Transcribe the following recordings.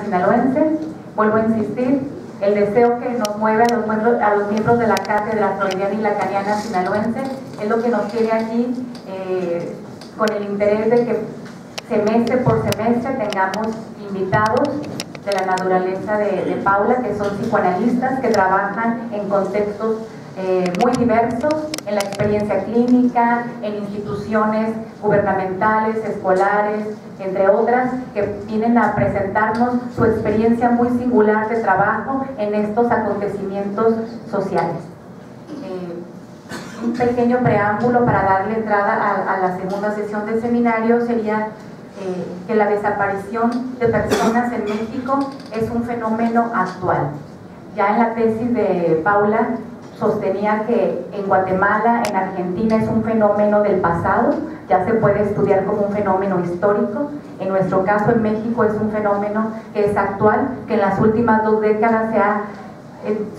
sinaloense. Vuelvo a insistir, el deseo que nos mueve a los miembros de la Cátedra Freudiana y Lacaniana Sinaloense es lo que nos tiene aquí con el interés de que semestre por semestre tengamos invitados de la naturaleza de Paula, que son psicoanalistas que trabajan en contextos muy diversos, en la experiencia clínica, en instituciones gubernamentales, escolares, entre otras, que vienen a presentarnos su experiencia muy singular de trabajo en estos acontecimientos sociales. Un pequeño preámbulo para darle entrada a la segunda sesión del seminario sería que la desaparición de personas en México es un fenómeno actual. Ya en la tesis de Paula sostenía que en Guatemala, en Argentina es un fenómeno del pasado, ya se puede estudiar como un fenómeno histórico. En nuestro caso en México es un fenómeno que es actual, que en las últimas 2 décadas se ha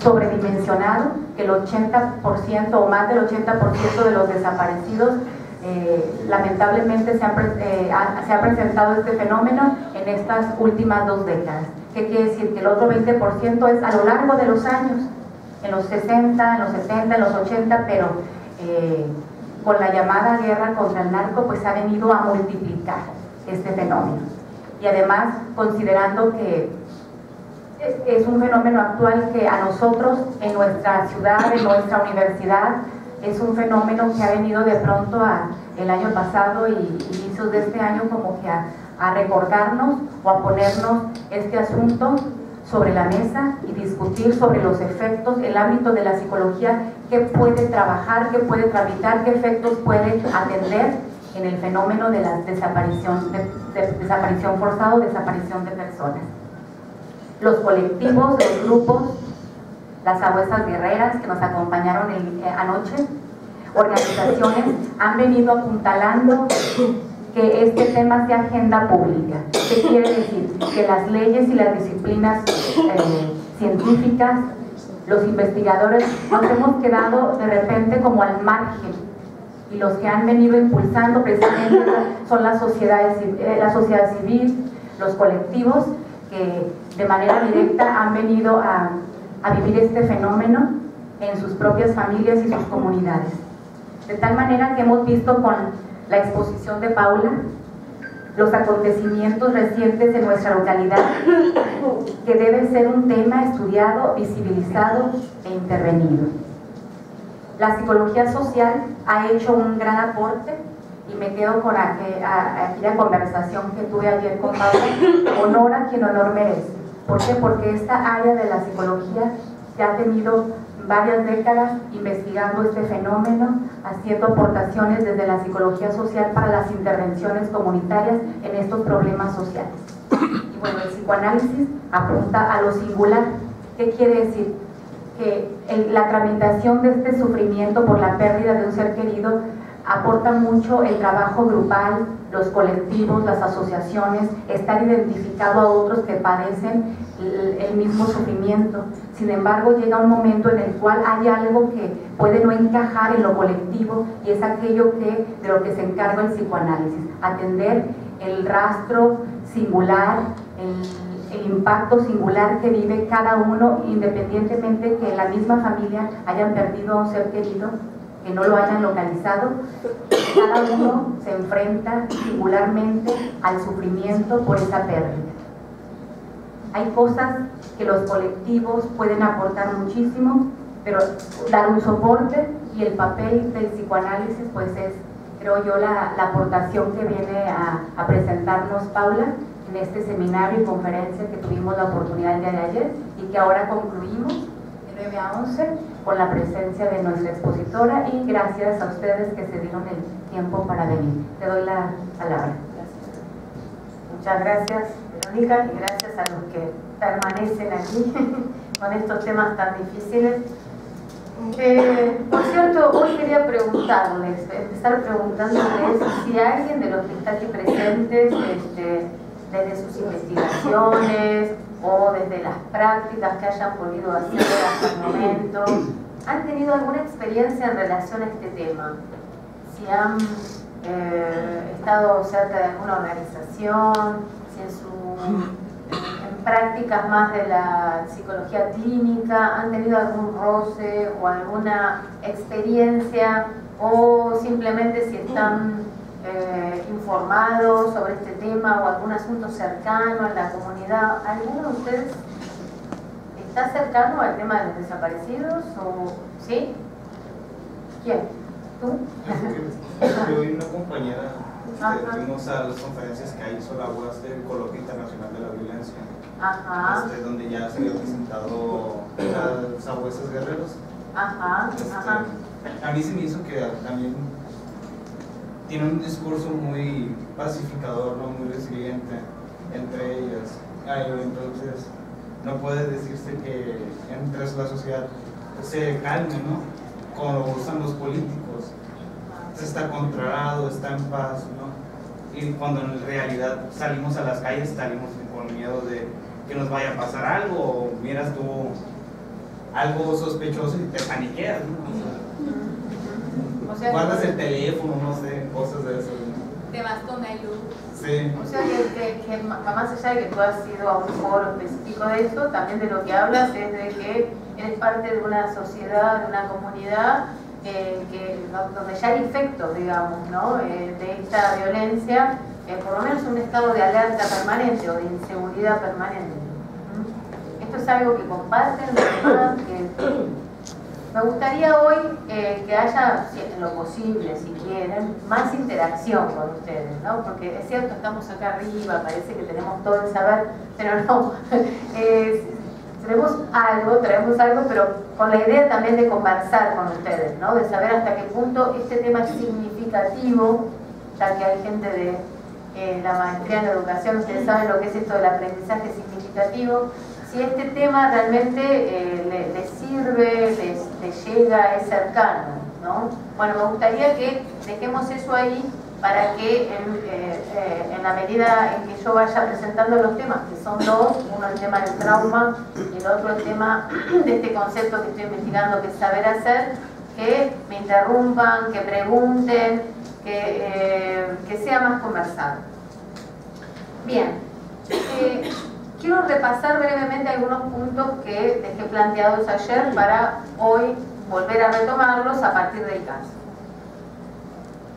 sobredimensionado, que el 80% o más del 80% de los desaparecidos lamentablemente se ha presentado este fenómeno en estas últimas 2 décadas. ¿Qué quiere decir? Que el otro 20% es a lo largo de los años, en los 60, en los 70, en los 80, pero con la llamada guerra contra el narco pues ha venido a multiplicar este fenómeno. Y además, considerando que es un fenómeno actual que a nosotros en nuestra ciudad, en nuestra universidad, es un fenómeno que ha venido de pronto el año pasado y inicios de este año como que a recordarnos o a ponernos este asunto sobre la mesa y discutir sobre los efectos, el ámbito de la psicología, qué puede trabajar, qué puede tramitar, qué efectos puede atender en el fenómeno de la desaparición forzada o desaparición de personas. Los colectivos, los grupos, las abuesas guerreras que nos acompañaron anoche, organizaciones han venido apuntalando que este tema sea agenda pública. ¿Qué quiere decir? Que las leyes y las disciplinas científicas, los investigadores, nos hemos quedado de repente como al margen, y los que han venido impulsando precisamente son la sociedad civil, los colectivos que de manera directa han venido a vivir este fenómeno en sus propias familias y sus comunidades. De tal manera que hemos visto con la exposición de Paula los acontecimientos recientes en nuestra localidad, que debe ser un tema estudiado, visibilizado e intervenido. La psicología social ha hecho un gran aporte, y me quedo con aquella conversación que tuve ayer con Paula: honor a quien honor merece. ¿Por qué? Porque esta área de la psicología ya ha tenido varias décadas investigando este fenómeno, haciendo aportaciones desde la psicología social para las intervenciones comunitarias en estos problemas sociales. Y bueno, el psicoanálisis apunta a lo singular. ¿Qué quiere decir? Que la tramitación de este sufrimiento por la pérdida de un ser querido aporta mucho el trabajo grupal, los colectivos, las asociaciones, estar identificado a otros que padecen el mismo sufrimiento. Sin embargo, llega un momento en el cual hay algo que puede no encajar en lo colectivo, y es aquello de lo que se encarga el psicoanálisis: atender el rastro singular, el impacto singular que vive cada uno, independientemente que en la misma familia hayan perdido a un ser querido, que no lo hayan localizado. Cada uno se enfrenta singularmente al sufrimiento por esa pérdida. Hay cosas que los colectivos pueden aportar muchísimo, pero dar un soporte, y el papel del psicoanálisis pues es, creo yo, la aportación que viene a presentarnos Paula en este seminario y conferencia que tuvimos la oportunidad el día de ayer, y que ahora concluimos de 9 a 11 con la presencia de nuestra expositora, y gracias a ustedes que se dieron el tiempo para venir. Te doy la palabra. Muchas gracias, Verónica, y gracias a los que permanecen aquí con estos temas tan difíciles. Por cierto, hoy quería empezar preguntándoles si alguien de los que está aquí presentes, desde sus investigaciones o desde las prácticas que hayan podido hacer hasta el momento, han tenido alguna experiencia en relación a este tema. Si han estado cerca de alguna organización, si en prácticas más de la psicología clínica? ¿Han tenido algún roce o alguna experiencia? ¿O simplemente si están informados sobre este tema o algún asunto cercano en la comunidad? ¿Alguno de ustedes está cercano al tema de los desaparecidos? ¿O sí? ¿Quién? ¿Tú? Yo y una compañera fuimos a las conferencias que hizo la UAS del Coloquio Internacional de la Violencia. Ajá. Donde ya se había presentado los sabuesos guerreros. Ajá. Ajá. A mí se me hizo que también tiene un discurso muy pacificador, ¿no? Muy resiliente entre ellas. Entonces no puede decirse que entre la sociedad se calme, ¿no? Como lo usan los políticos, se está controlado, está en paz, ¿no? Y cuando en realidad salimos a las calles, salimos con miedo de que nos vaya a pasar algo, o miras tú algo sospechoso y te paniqueas, ¿no? O sea, guardas el teléfono, no sé, cosas de eso, ¿no? Te vas con la luz. Sí. O sea que más allá de que tú has ido a un foro específico de eso, también de lo que hablas es de que eres parte de una sociedad, de una comunidad donde ya hay efectos, digamos, ¿no? De esta violencia, por lo menos un estado de alerta permanente o de inseguridad permanente. Esto es algo que comparten los demás, me gustaría hoy que haya, en lo posible, si quieren, más interacción con ustedes, ¿no? Porque es cierto, estamos acá arriba, parece que tenemos todo el saber, pero no. Traemos algo, pero con la idea también de conversar con ustedes, ¿no? De saber hasta qué punto este tema es significativo, ya que hay gente de la maestría en educación, ustedes saben lo que es esto del aprendizaje significativo. Si este tema realmente les sirve, les llega, es cercano, ¿no? Bueno, me gustaría que dejemos eso ahí para que en la medida en que yo vaya presentando los temas, que son dos, uno el tema del trauma y el otro el tema de este concepto que estoy investigando, que es saber hacer, que me interrumpan, que pregunten, que sea más conversado. Bien. Quiero repasar brevemente algunos puntos que dejé planteados ayer para hoy volver a retomarlos a partir del caso.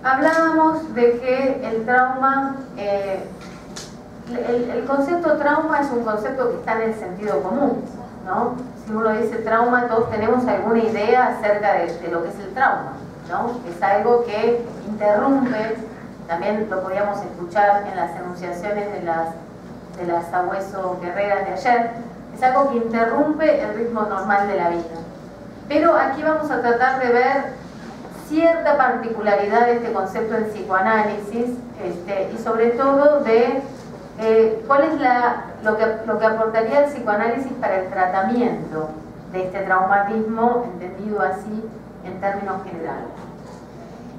Hablábamos de que el trauma, el concepto trauma es un concepto que está en el sentido común, ¿no? Si uno dice trauma, todos tenemos alguna idea acerca de lo que es el trauma, ¿no? Es algo que interrumpe, también lo podíamos escuchar en las enunciaciones de las sabueso guerreras de ayer, es algo que interrumpe el ritmo normal de la vida. Pero aquí vamos a tratar de ver cierta particularidad de este concepto en psicoanálisis y sobre todo de cuál es lo que aportaría el psicoanálisis para el tratamiento de este traumatismo, entendido así en términos generales.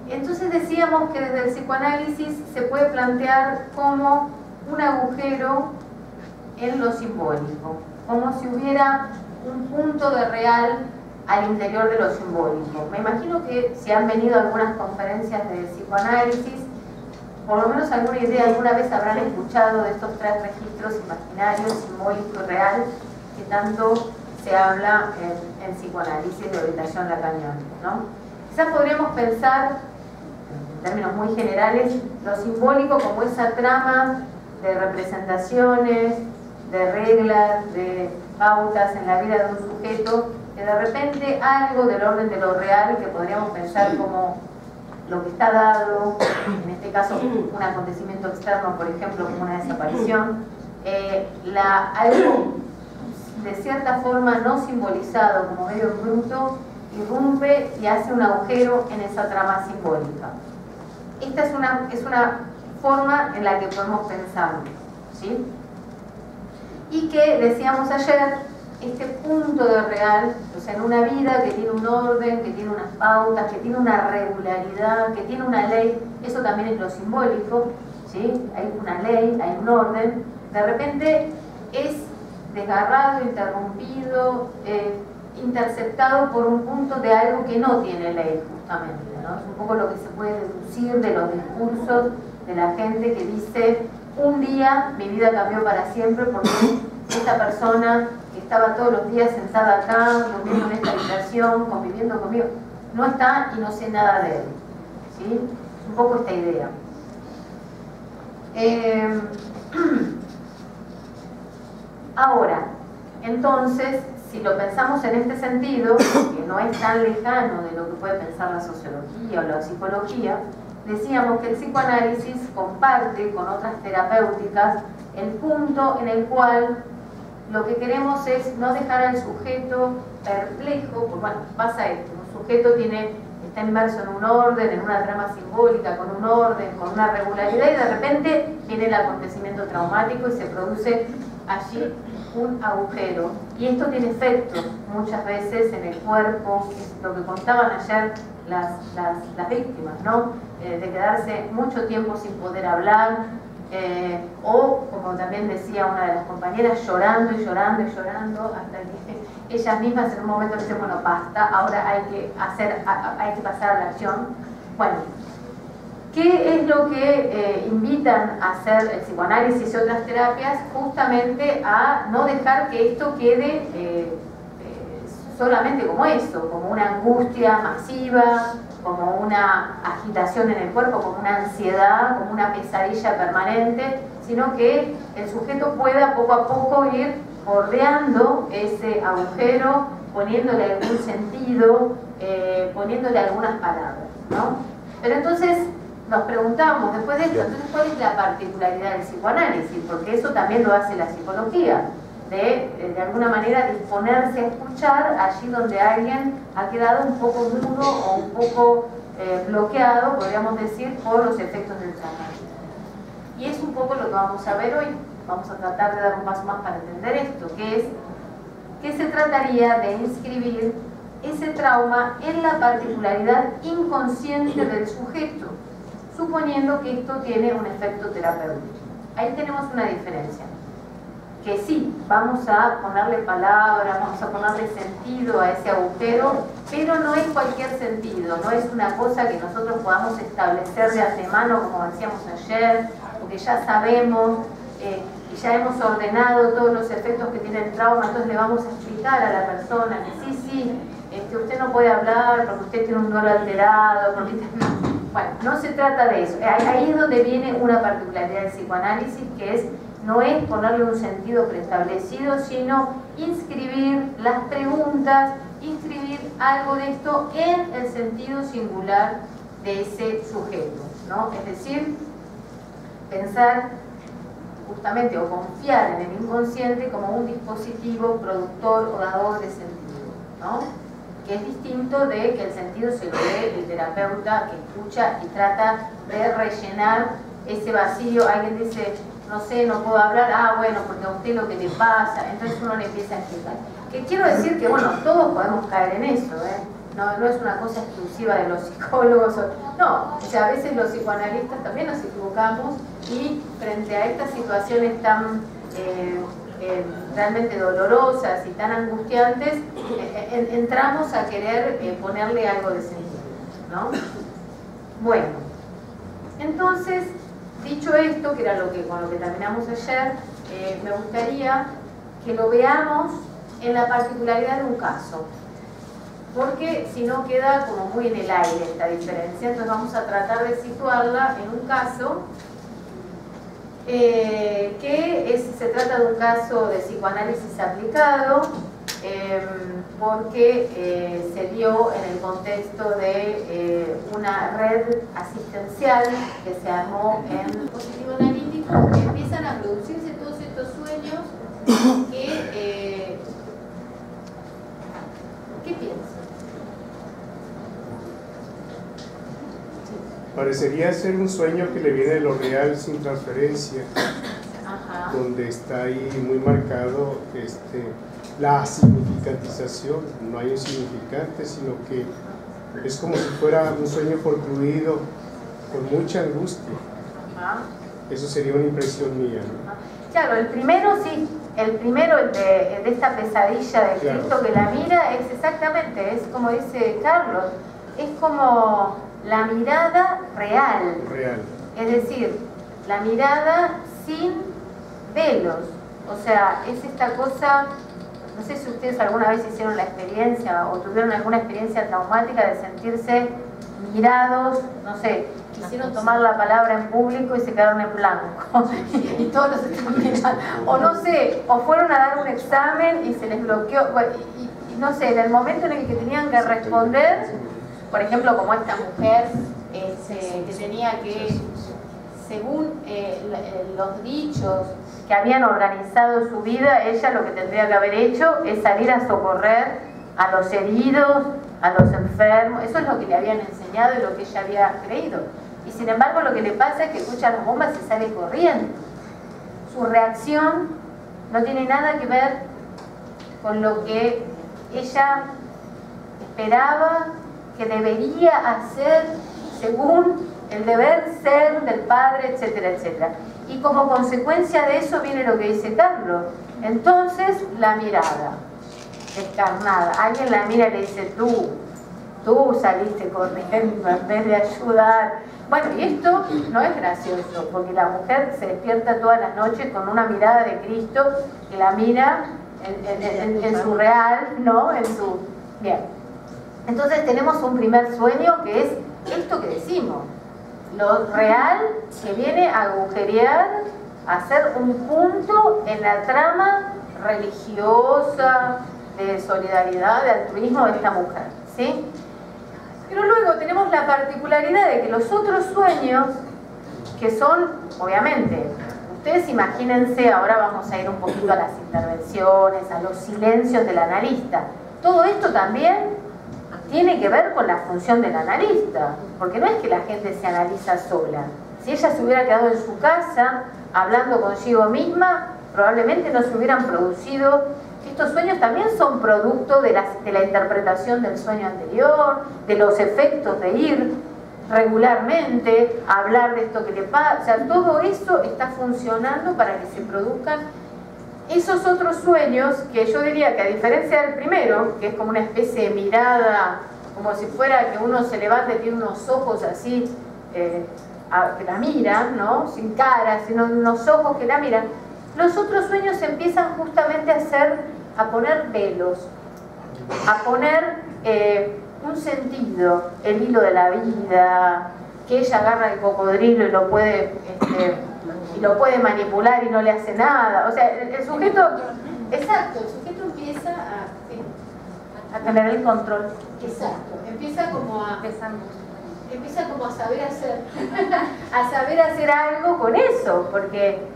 Entonces decíamos que desde el psicoanálisis se puede plantear como un agujero en lo simbólico, como si hubiera un punto de real al interior de lo simbólico. Me imagino que si han venido a algunas conferencias de psicoanálisis, por lo menos alguna idea, alguna vez habrán escuchado de estos tres registros imaginarios, simbólico y real, que tanto se habla en psicoanálisis de orientación lacaniana, ¿no? Quizás podríamos pensar, en términos muy generales, lo simbólico como esa trama de representaciones, de reglas, de pautas en la vida de un sujeto, que de repente algo del orden de lo real, que podríamos pensar como lo que está dado, en este caso un acontecimiento externo, por ejemplo, como una desaparición, algo de cierta forma no simbolizado como medio bruto, irrumpe y hace un agujero en esa trama simbólica. Esta es una forma en la que podemos pensar, ¿sí? Y que decíamos ayer, este punto de real, o sea, en una vida que tiene un orden, que tiene unas pautas, que tiene una regularidad, que tiene una ley, eso también es lo simbólico, ¿sí? Hay una ley, hay un orden, de repente es desgarrado, interrumpido, interceptado por un punto de algo que no tiene ley, justamente, ¿no? Es un poco lo que se puede deducir de los discursos de la gente que dice: un día mi vida cambió para siempre porque esta persona que estaba todos los días sentada acá, durmiendo en esta habitación, conviviendo conmigo, no está y no sé nada de él. ¿Sí? Un poco esta idea. Ahora, entonces, si lo pensamos en este sentido, que no es tan lejano de lo que puede pensar la sociología o la psicología, decíamos que el psicoanálisis comparte con otras terapéuticas el punto en el cual lo que queremos es no dejar al sujeto perplejo, porque bueno, pasa esto, un sujeto está inmerso en un orden, en una trama simbólica, con un orden, con una regularidad, y de repente viene el acontecimiento traumático y se produce allí un agujero. Y esto tiene efectos muchas veces en el cuerpo, es lo que contaban ayer las víctimas, ¿no? De quedarse mucho tiempo sin poder hablar, o como también decía una de las compañeras, llorando y llorando y llorando, hasta que ellas mismas en un momento dicen, bueno, basta, ahora hay que pasar a la acción. Bueno, ¿qué es lo que invitan a hacer el psicoanálisis y otras terapias? Justamente a no dejar que esto quede solamente como eso, como una angustia masiva, como una agitación en el cuerpo, como una ansiedad, como una pesadilla permanente, sino que el sujeto pueda poco a poco ir bordeando ese agujero, poniéndole algún sentido, poniéndole algunas palabras, ¿no? Pero entonces nos preguntamos, después de esto, entonces, ¿cuál es la particularidad del psicoanálisis? Porque eso también lo hace la psicología, de alguna manera disponerse a escuchar allí donde alguien ha quedado un poco mudo o un poco bloqueado, podríamos decir, por los efectos del trauma. Y es un poco lo que vamos a ver hoy. Vamos a tratar de dar un paso más para entender esto, que es que se trataría de inscribir ese trauma en la particularidad inconsciente del sujeto, suponiendo que esto tiene un efecto terapéutico. Ahí tenemos una diferencia. Que sí, vamos a ponerle palabras, vamos a ponerle sentido a ese agujero, pero no es cualquier sentido, no es una cosa que nosotros podamos establecer de antemano, como decíamos ayer, porque ya sabemos y ya hemos ordenado todos los efectos que tiene el trauma, entonces le vamos a explicar a la persona que sí, usted no puede hablar porque usted tiene un dolor alterado, porque bueno, no se trata de eso. Ahí es donde viene una particularidad del psicoanálisis, que es no es ponerle un sentido preestablecido, sino inscribir las preguntas, inscribir algo de esto en el sentido singular de ese sujeto, ¿no? Es decir, pensar justamente o confiar en el inconsciente como un dispositivo productor o dador de sentido, ¿no? Que es distinto de que el sentido se lo dé el terapeuta que escucha y trata de rellenar ese vacío. Alguien dice, no sé, no puedo hablar, bueno, porque a usted lo que le pasa, entonces uno le empieza a explicar. Que quiero decir que, bueno, todos podemos caer en eso, no es una cosa exclusiva de los psicólogos, no, o sea, a veces los psicoanalistas también nos equivocamos y frente a estas situaciones tan realmente dolorosas y tan angustiantes, entramos a querer ponerle algo de sentido, ¿no? Bueno, entonces, dicho esto, que era con lo que terminamos ayer, me gustaría que lo veamos en la particularidad de un caso, porque si no queda como muy en el aire esta diferencia. Entonces vamos a tratar de situarla en un caso se trata de un caso de psicoanálisis aplicado, porque se dio en el contexto de una red asistencial que se armó en el dispositivo analítico, que empiezan a producirse todos estos sueños que ¿qué piensan? Parecería ser un sueño que le viene de lo real sin transferencia. Ajá. Donde está ahí muy marcado la significantización. No hay un significante, sino que es como si fuera un sueño concluido con mucha angustia. Ajá. Eso sería una impresión mía, ¿no? Claro, el primero sí, el primero de esta pesadilla de Cristo, claro, que la mira, es exactamente, es como dice Carlos, es como la mirada real. Real. Es decir, la mirada sin velos. O O sea, es esta cosa, no sé si ustedes alguna vez hicieron la experiencia o tuvieron alguna experiencia traumática de sentirse mirados, no sé, quisieron tomar la palabra en público y se quedaron en blanco y todos los están mirando, o no sé, o fueron a dar un examen y se les bloqueó, y no sé, en el momento en el que tenían que responder, por ejemplo, como esta mujer que tenía que, según los dichos que habían organizado su vida, ella lo que tendría que haber hecho es salir a socorrer a los heridos, a los enfermos. Eso es lo que le habían enseñado y lo que ella había creído. Y sin embargo lo que le pasa es que escucha las bombas y sale corriendo. Su reacción no tiene nada que ver con lo que ella esperaba que debería hacer según el deber ser del padre, etcétera, etcétera. Y como consecuencia de eso viene lo que dice Carlos. Entonces, la mirada descarnada. Alguien la mira y le dice, tú saliste corriendo en vez de ayudar. Bueno, y esto no es gracioso, porque la mujer se despierta todas las noches con una mirada de Cristo que la mira en su real, ¿no? En su... Bien. Entonces tenemos un primer sueño que es esto que decimos. Lo real que viene a agujerear, a hacer un punto en la trama religiosa, de solidaridad, de altruismo de esta mujer, ¿sí? Pero luego tenemos la particularidad de que los otros sueños, que son, obviamente, ustedes imagínense, ahora vamos a ir un poquito a las intervenciones, a los silencios del analista. Todo esto también tiene que ver con la función del analista, porque no es que la gente se analiza sola. Si ella se hubiera quedado en su casa, hablando consigo misma, probablemente no se hubieran producido. Estos sueños también son producto de la interpretación del sueño anterior, de los efectos de ir regularmente, hablar de esto que le pasa. O sea, todo eso está funcionando para que se produzcan esos otros sueños que yo diría que, a diferencia del primero, que es como una especie de mirada, como si fuera que uno se levanta y tiene unos ojos así, que la miran, ¿no? Sin cara, sino unos ojos que la miran. Los otros sueños empiezan justamente a poner velos, a poner un sentido, el hilo de la vida, que ella agarra el cocodrilo y lo puede manipular y no le hace nada. O sea, el sujeto, exacto, el sujeto empieza a tener el control. Exacto, empieza como a saber hacer, a saber hacer algo con eso, porque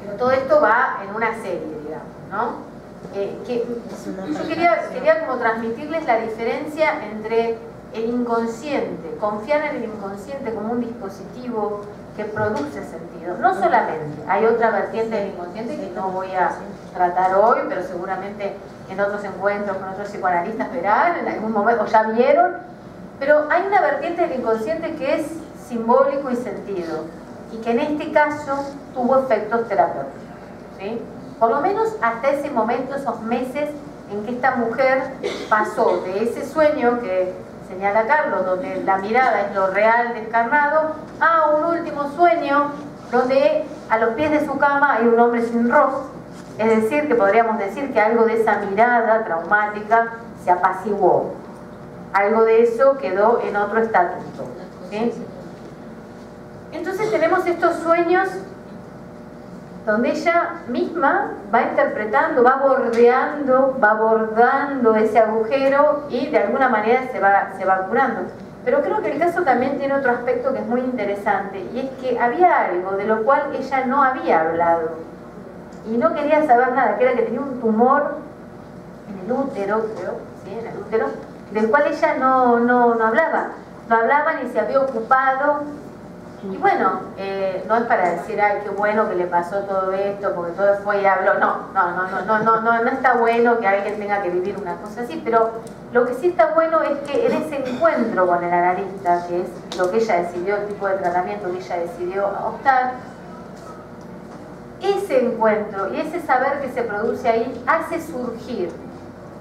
pero todo esto va en una serie, digamos, ¿no? Yo quería como transmitirles la diferencia entre el inconsciente, confiar en el inconsciente como un dispositivo que produce sentido. No solamente, hay otra vertiente del inconsciente que no voy a tratar hoy, pero seguramente en otros encuentros con otros psicoanalistas verán, en algún momento, o ya vieron, pero hay una vertiente del inconsciente que es simbólico y sentido, y que en este caso tuvo efectos terapéuticos, ¿sí? Por lo menos hasta ese momento, esos meses en que esta mujer pasó de ese sueño que señala Carlos, donde la mirada es lo real descarnado, a un último sueño donde a los pies de su cama hay un hombre sin rostro. Es decir, que podríamos decir que algo de esa mirada traumática se apaciguó. Algo de eso quedó en otro estatuto, ¿sí? Entonces tenemos estos sueños donde ella misma va interpretando, va bordando ese agujero y de alguna manera se va curando. Pero creo que el caso también tiene otro aspecto que es muy interesante, y es que había algo de lo cual ella no había hablado y no quería saber nada, que era que tenía un tumor en el útero, creo, ¿sí? En el útero, del cual ella no hablaba ni se había ocupado. Y bueno, no es para decir, ay, qué bueno que le pasó todo esto, porque todo fue y habló. No está bueno que alguien tenga que vivir una cosa así, pero lo que sí está bueno es que en ese encuentro con el analista, que es lo que ella decidió, el tipo de tratamiento que ella decidió optar, ese encuentro y ese saber que se produce ahí hace surgir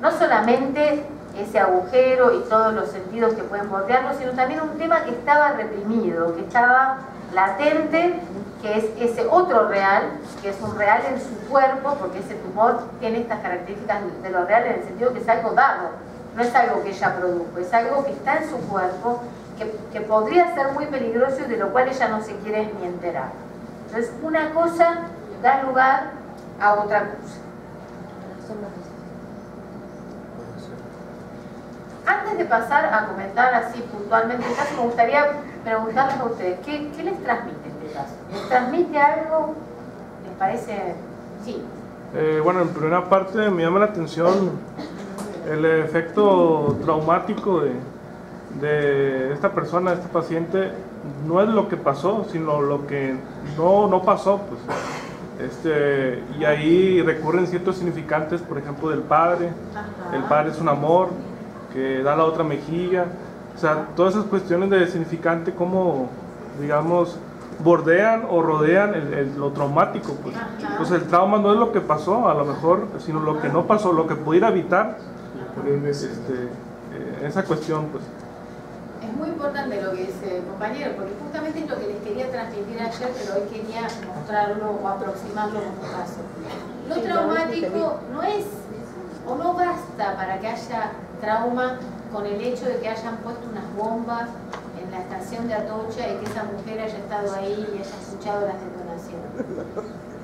no solamente ese agujero y todos los sentidos que pueden bordearlo, sino también un tema que estaba reprimido, que estaba latente, que es ese otro real, que es un real en su cuerpo, porque ese tumor tiene estas características de lo real en el sentido que es algo dado, no es algo que ella produjo, es algo que está en su cuerpo, que podría ser muy peligroso y de lo cual ella no se quiere ni enterar. Entonces, una cosa da lugar a otra cosa. Antes de pasar a comentar así puntualmente el caso, me gustaría preguntarles a ustedes, ¿qué les transmite este caso? ¿Les transmite algo? ¿Les parece? Sí. Bueno, en primera parte me llama la atención el efecto traumático de esta persona, de este paciente. No es lo que pasó, sino lo que no pasó, pues. Y ahí recurren ciertos significantes, por ejemplo, del padre. Ajá. El padre es un amor que da la otra mejilla. O sea, todas esas cuestiones de significante, como, digamos, bordean o rodean lo traumático, pues. Entonces el trauma no es lo que pasó, a lo mejor, sino lo que no pasó, lo que pudiera evitar esa cuestión, pues. Es muy importante lo que dice el compañero, porque justamente es lo que les quería transmitir ayer, pero hoy quería mostrarlo o aproximarlo como caso. Lo traumático no es, o no basta para que haya trauma con el hecho de que hayan puesto unas bombas en la estación de Atocha y que esa mujer haya estado ahí y haya escuchado las detonaciones.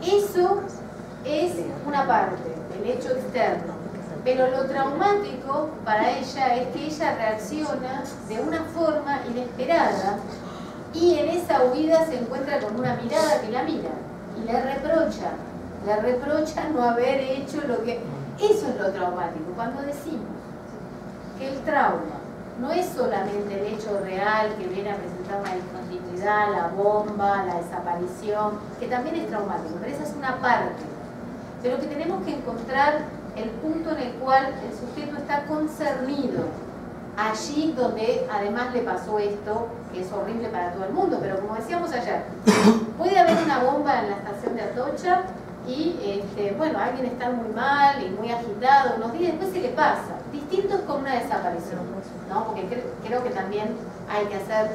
Eso es una parte, el hecho externo. Pero lo traumático para ella es que ella reacciona de una forma inesperada y en esa huida se encuentra con una mirada que la mira y le reprocha no haber hecho lo que... Eso es lo traumático, cuando decimos que el trauma no es solamente el hecho real que viene a presentar una discontinuidad, la bomba, la desaparición, que también es traumático, pero esa es una parte. Pero que tenemos que encontrar el punto en el cual el sujeto está concernido, allí donde además le pasó esto, que es horrible para todo el mundo, pero como decíamos ayer, puede haber una bomba en la estación de Atocha y, bueno, alguien está muy mal y muy agitado unos días, después se le pasa. Distinto es con una desaparición, ¿no? Porque creo que también hay que hacer,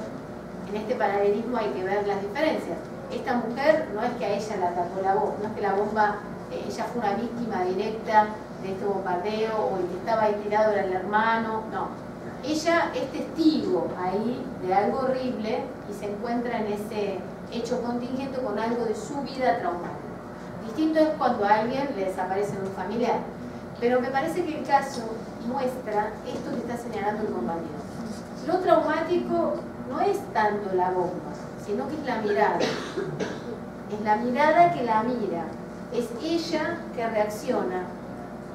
en este paralelismo hay que ver las diferencias. Esta mujer no es que a ella la atacó la bomba, no es que la bomba, ella fue una víctima directa de este bombardeo o el que estaba ahí tirado era el hermano, no. Ella es testigo ahí de algo horrible y se encuentra en ese hecho contingente con algo de su vida traumática. Distinto es cuando a alguien le desaparece un familiar. Pero me parece que el caso muestra esto que está señalando el compañero. Lo traumático no es tanto la bomba, sino que es la mirada. Es la mirada que la mira. Es ella que reacciona.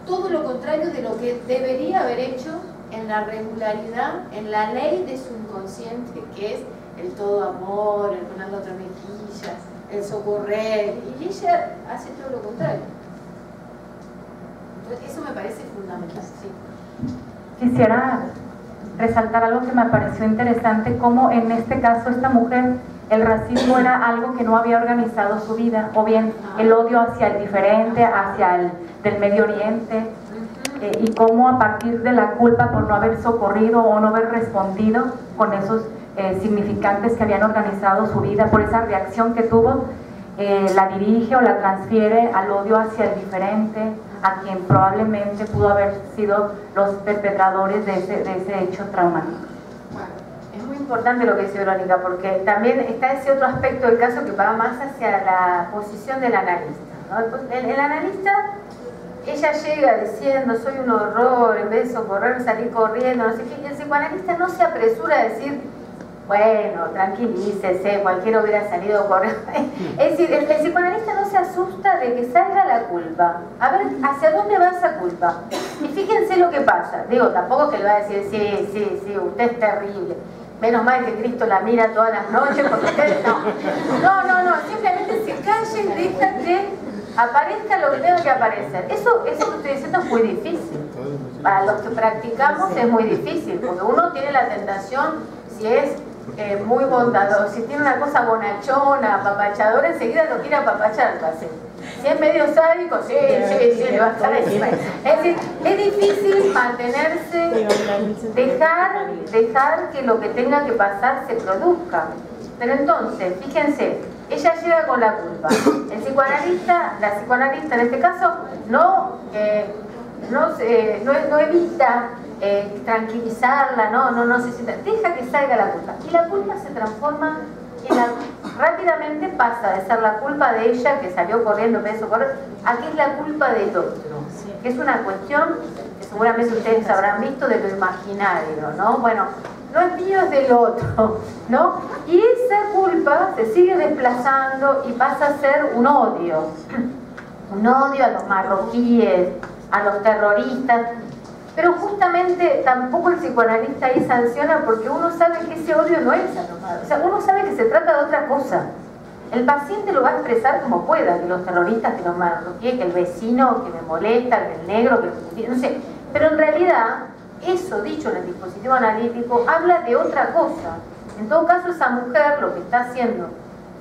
Todo lo contrario de lo que debería haber hecho en la regularidad, en la ley de su inconsciente, que es el todo amor, el poner la otra mejilla, el socorrer, y ella hace todo lo contrario. Entonces, eso me parece fundamental. Sí. Quisiera resaltar algo que me pareció interesante, como en este caso esta mujer, el racismo era algo que no había organizado su vida, o bien el odio hacia el diferente, hacia el del Medio Oriente, y cómo a partir de la culpa por no haber socorrido o no haber respondido con esos significantes que habían organizado su vida, por esa reacción que tuvo, la dirige o la transfiere al odio hacia el diferente, a quien probablemente pudo haber sido los perpetradores de ese hecho traumático. Bueno, es muy importante lo que dice Verónica, porque también está ese otro aspecto del caso que va más hacia la posición del analista, ¿no? El analista, ella llega diciendo, soy un horror, en vez de socorrer, salir corriendo, no sé qué, y el psicoanalista no se apresura a decir, bueno, tranquilícese, cualquiera hubiera salido corriendo. Es decir, el psicoanalista no se asusta de que salga la culpa. A ver, ¿hacia dónde va esa culpa? Y fíjense lo que pasa. Digo, tampoco que le va a decir, sí, usted es terrible. Menos mal que Cristo la mira todas las noches, porque usted no, simplemente se calla y deja que aparezca lo que tenga que aparecer. Eso que estoy diciendo es muy difícil. Para los que practicamos es muy difícil, porque uno tiene la tentación, si es muy bondadoso, si tiene una cosa bonachona, apapachadora, enseguida lo quiere apapachar el paciente. Si es medio sádico, sí, le va a estar encima. Es decir, es difícil mantenerse, dejar que lo que tenga que pasar se produzca. Pero entonces, fíjense, ella llega con la culpa. El psicoanalista, la psicoanalista en este caso, no evita tranquilizarla, no se sienta, deja que salga la culpa. Y la culpa se transforma rápidamente pasa de ser la culpa de ella, que salió corriendo, empezó a correr, a que es la culpa del otro. Que es una cuestión que seguramente ustedes habrán visto de lo imaginario, ¿no? Bueno, no es mío, es del otro, ¿no? Y esa culpa se sigue desplazando y pasa a ser un odio a los marroquíes, a los terroristas, pero justamente tampoco el psicoanalista ahí sanciona porque uno sabe que ese odio no es anormal, o sea, uno sabe que se trata de otra cosa. El paciente lo va a expresar como pueda, que los terroristas, que los marroquíes, que el vecino, que me molesta, que el negro, que no sé, pero en realidad eso dicho en el dispositivo analítico habla de otra cosa. En todo caso, esa mujer lo que está haciendo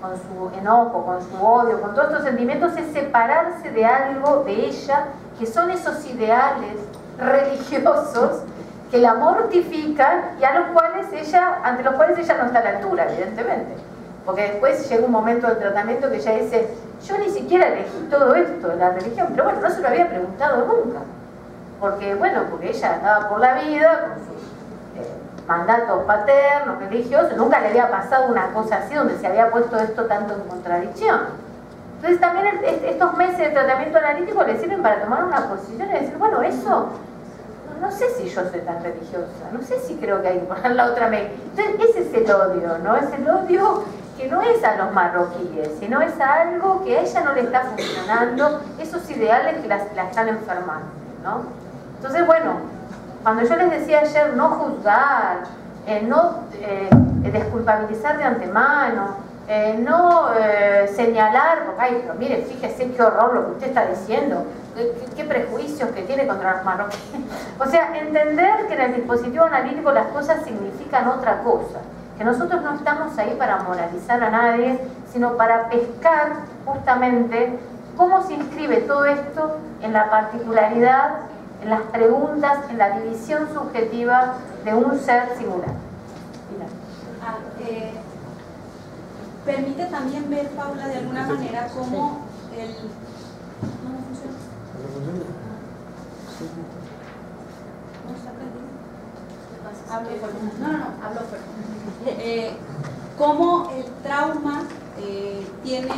con su enojo, con su odio, con todos estos sentimientos es separarse de algo de ella, que son esos ideales religiosos que la mortifican y ante los cuales ella no está a la altura, evidentemente. Porque después llega un momento del tratamiento que ella dice, yo ni siquiera elegí todo esto de la religión, pero bueno, no se lo había preguntado nunca. Porque ella andaba por la vida con sus mandatos paternos, religiosos, nunca le había pasado una cosa así donde se había puesto esto tanto en contradicción. Entonces también estos meses de tratamiento analítico le sirven para tomar una posición y decir, bueno, eso, no sé si yo soy tan religiosa, no sé si creo que hay que poner la otra media. Entonces ese es el odio, ¿no? Es el odio que no es a los marroquíes, sino es a algo que a ella no le está funcionando, esos ideales que la están enfermando, ¿no? Entonces, bueno, cuando yo les decía ayer no juzgar, no desculpabilizar de antemano, no señalar, porque, ay, pero mire, fíjese qué horror lo que usted está diciendo, qué prejuicios que tiene contra los marroquíes. O sea, entender que en el dispositivo analítico las cosas significan otra cosa, que nosotros no estamos ahí para moralizar a nadie, sino para pescar justamente cómo se inscribe todo esto en la particularidad, en las preguntas, en la división subjetiva de un ser singular. Permite también ver, Paula, de alguna manera cómo el... ¿No funciona? Hablo fuerte. Cómo el trauma tiene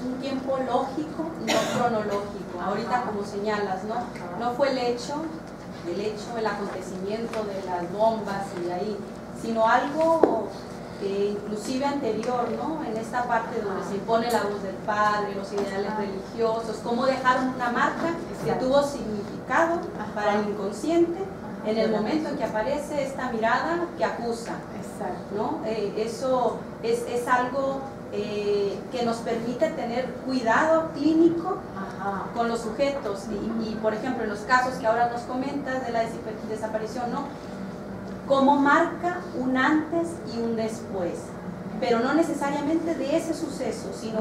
un tiempo lógico y no cronológico. Ahorita, como señalas, no fue el hecho, el acontecimiento de las bombas y de ahí, sino algo inclusive anterior, ¿no? En esta parte donde se impone la voz del padre, los ideales religiosos, cómo dejaron una marca que tuvo significado para el inconsciente en el momento en que aparece esta mirada que acusa, ¿no? Eso es algo que nos permite tener cuidado clínico con los sujetos y, por ejemplo, en los casos que ahora nos comentas de la desaparición, ¿no? Cómo marca un antes y un después, pero no necesariamente de ese suceso, sino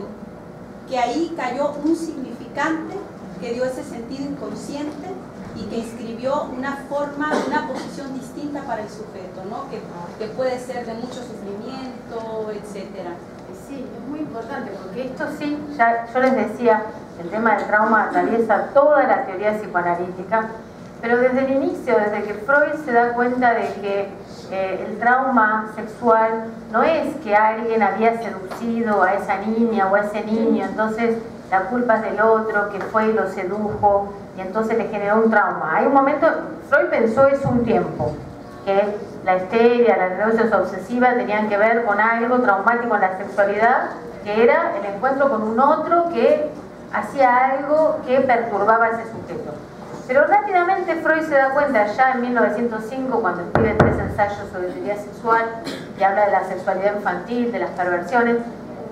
que ahí cayó un significante que dio ese sentido inconsciente y que inscribió una forma, una posición distinta para el sujeto, ¿no? Que puede ser de mucho sufrimiento, etcétera. Sí, es muy importante porque esto sí, ya yo les decía, el tema del trauma atraviesa toda la teoría psicoanalítica, pero desde el inicio, desde que Freud se da cuenta de que el trauma sexual no es que alguien había seducido a esa niña o a ese niño, entonces la culpa es del otro que fue y lo sedujo y entonces le generó un trauma. Hay un momento, Freud pensó eso un tiempo, que la histeria, la neurosis obsesiva tenían que ver con algo traumático en la sexualidad, que era el encuentro con un otro que hacía algo que perturbaba a ese sujeto. Pero rápidamente Freud se da cuenta, ya en 1905, cuando escribe 3 ensayos sobre teoría sexual y habla de la sexualidad infantil, de las perversiones,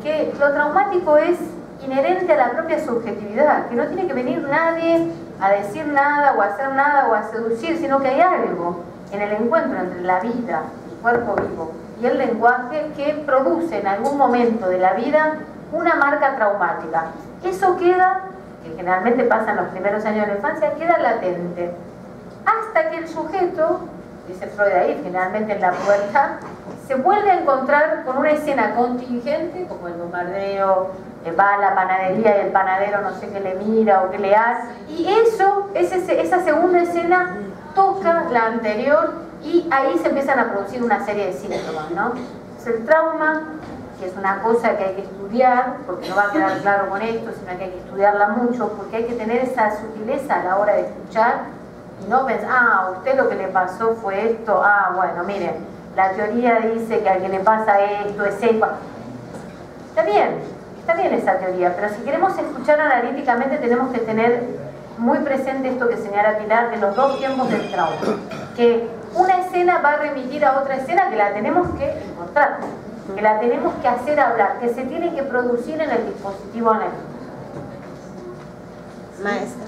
que lo traumático es inherente a la propia subjetividad, que no tiene que venir nadie a decir nada o a hacer nada o a seducir, sino que hay algo en el encuentro entre la vida, el cuerpo vivo y el lenguaje que produce en algún momento de la vida una marca traumática. Eso queda, que generalmente pasa en los primeros años de la infancia, queda latente, hasta que el sujeto, dice Freud ahí, generalmente en la pubertad, se vuelve a encontrar con una escena contingente, como el bombardeo, va a la panadería y el panadero no sé qué le mira o qué le hace, y esa segunda escena toca la anterior y ahí se empiezan a producir una serie de síntomas, ¿no? Es el trauma, que es una cosa que hay que estudiar, porque no va a quedar claro con esto, sino que hay que estudiarla mucho, porque hay que tener esa sutileza a la hora de escuchar y no pensar, a usted lo que le pasó fue esto, bueno, miren, la teoría dice que al que le pasa esto es esto. Está bien esa teoría, pero si queremos escuchar analíticamente tenemos que tener muy presente esto que señala Pilar de los dos tiempos del trauma, que una escena va a remitir a otra escena que la tenemos que encontrar, que la tenemos que hacer hablar, que se tiene que producir en el dispositivo analítico. Maestra.